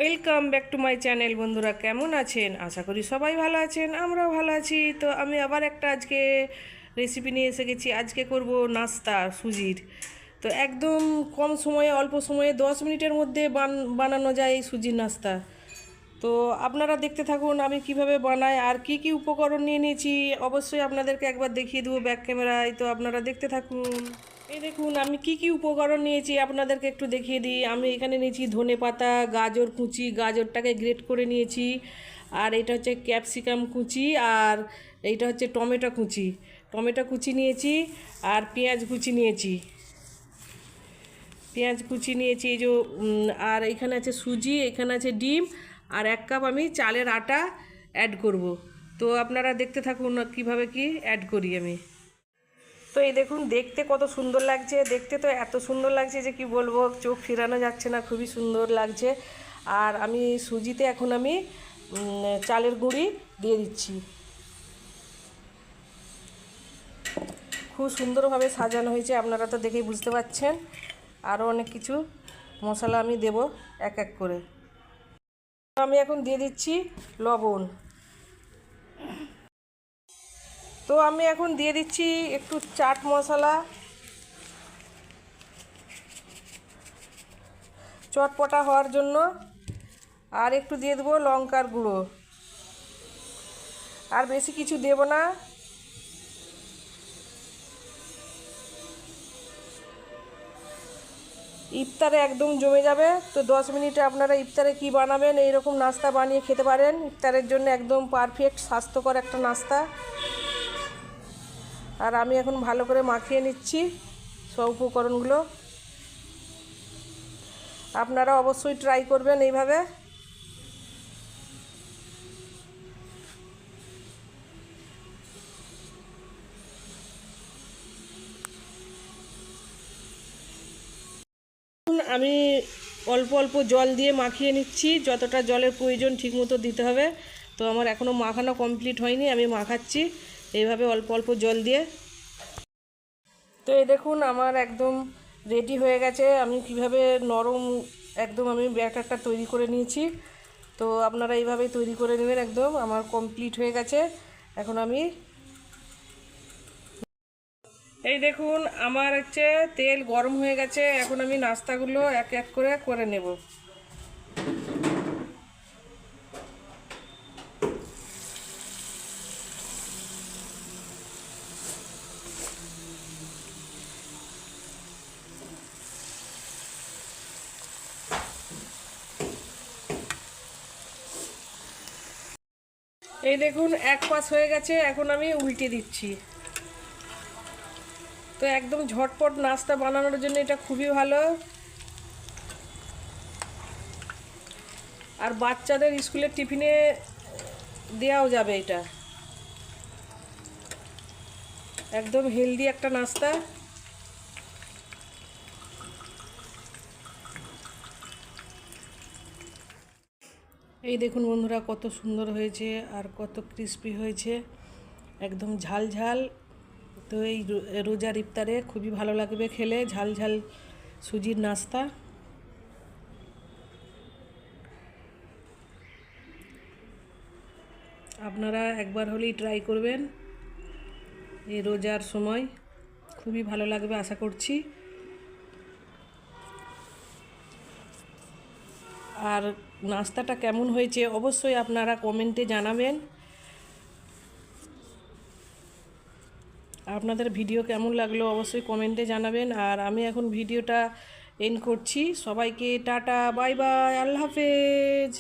Welcome back to my channel. বন্ধুরা কেমন আছেন? আশা করি সবাই ভালো আছেন, আমরাও ভালো আছি। তো আমি আবার একটা আজকে রেসিপি নিয়ে এসে গেছি। আজকে করব নাস্তা সুজির। তো একদম কম সময়ে, অল্প সময়ে 10 মিনিটের মধ্যে বানানো যায় এই সুজির নাস্তা। তো আপনারা দেখতে থাকুন আমি কিভাবে বানাই আর কি কি উপকরণ নিয়ে নিয়েছি। অবশ্যই আপনাদেরকে একবার দেখিয়ে দেবো ব্যাক ক্যামেরায়, তো আপনারা দেখতে থাকুন। এই দেখুন আমি কি কি উপকরণ নিয়েছি আপনাদেরকে একটু দেখিয়ে দিই। আমি এখানে নিয়েছি ধনেপাতা, গাজর কুচি, গাজরটাকে গ্রেট করে নিয়েছি। আর এটা হচ্ছে ক্যাপসিকাম কুচি, আর এইটা হচ্ছে টমেটো কুচি। টমেটো কুচি নিয়েছি, আর পেঁয়াজ কুচি নিয়েছি। এই যে আর এখানে আছে সুজি, এখানে আছে ডিম, আর 1 কাপ আমি চালের আটা অ্যাড করব। তো আপনারা দেখতে থাকুন কিভাবে কি অ্যাড করি আমি। তো এই দেখুন দেখতে কত সুন্দর লাগছে, দেখতে তো এত সুন্দর লাগছে যে কি বলবো, চোখ ফেরানো যাচ্ছে না, খুবই সুন্দর লাগছে। আর আমি সুজিতে এখন আমি চালের গুঁড়ি দিয়ে দিচ্ছি। খুব সুন্দরভাবে সাজানো হয়েছে, আপনারা তো দেখেই বুঝতে পারছেন। আরও অনেক কিছু মশলা আমি দেব এক এক করে। আমি এখন দিয়ে দিচ্ছি লবণ। তো আমি এখন দিয়ে দিচ্ছি একটু চাট মশলা, চটপটা হওয়ার জন্য। আর একটু দিয়ে দেবো লঙ্কার গুঁড়ো, আর বেশি কিছু দেব না। ইফতারে একদম জমে যাবে। তো 10 মিনিটে আপনারা ইফতারে কি বানাবেন, এইরকম নাস্তা বানিয়ে খেতে পারেন। ইফতারের জন্য একদম পারফেক্ট স্বাস্থ্যকর একটা নাস্তা। আর আমি এখন ভালো করে মাখিয়ে নিচ্ছি সব উপকরণগুলো। আপনারা অবশ্যই ট্রাই করবেন এইভাবে। আমি অল্প অল্প জল দিয়ে মাখিয়ে নিচ্ছি, যতটা জলের প্রয়োজন ঠিকমতো দিতে হবে। তো আমার এখনও মাখানো কমপ্লিট হয়নি, আমি মাখাচ্ছি এইভাবে অল্প অল্প জল দিয়ে। তো এই দেখুন আমার একদম রেডি হয়ে গেছে। আমি কিভাবে নরম একদম আমি ব্যাটারটা তৈরি করে নিয়েছি। তো আপনারা এইভাবেই তৈরি করে নেবেন। একদম আমার কমপ্লিট হয়ে গেছে। এখন আমি এই দেখুন আমার হচ্ছে তেল গরম হয়ে গেছে। এখন আমি নাস্তাগুলো এক এক করে করে নেব। এই দেখুন এক পাশ হয়ে গেছে, এখন আমি উল্টে দিচ্ছি। তো একদম ঝটপট নাস্তা বানানোর জন্য এটা খুবই ভালো। আর বাচ্চাদের স্কুলের টিফিনে দেওয়াও যাবে। এটা একদম হেলদি একটা নাস্তা। এই দেখুন বন্ধুরা কত সুন্দর হয়েছে আর কত ক্রিস্পি হয়েছে, একদম ঝাল ঝাল। তো এই রোজার ইফতারে খুবই ভালো লাগবে খেলে ঝাল ঝাল সুজির নাস্তা। আপনারা একবার হলেই ট্রাই করবেন এই রোজার সময়, খুবই ভালো লাগবে আশা করছি। আর নাস্তাটা কেমন হয়েছে অবশ্যই আপনারা কমেন্টে জানাবেন। আপনাদের ভিডিও কেমন লাগলো অবশ্যই কমেন্টে জানাবেন। আর আমি এখন ভিডিওটা এন্ড করছি। সবাইকে টাটা, বাই বাই, আল্লাহ হাফেজ।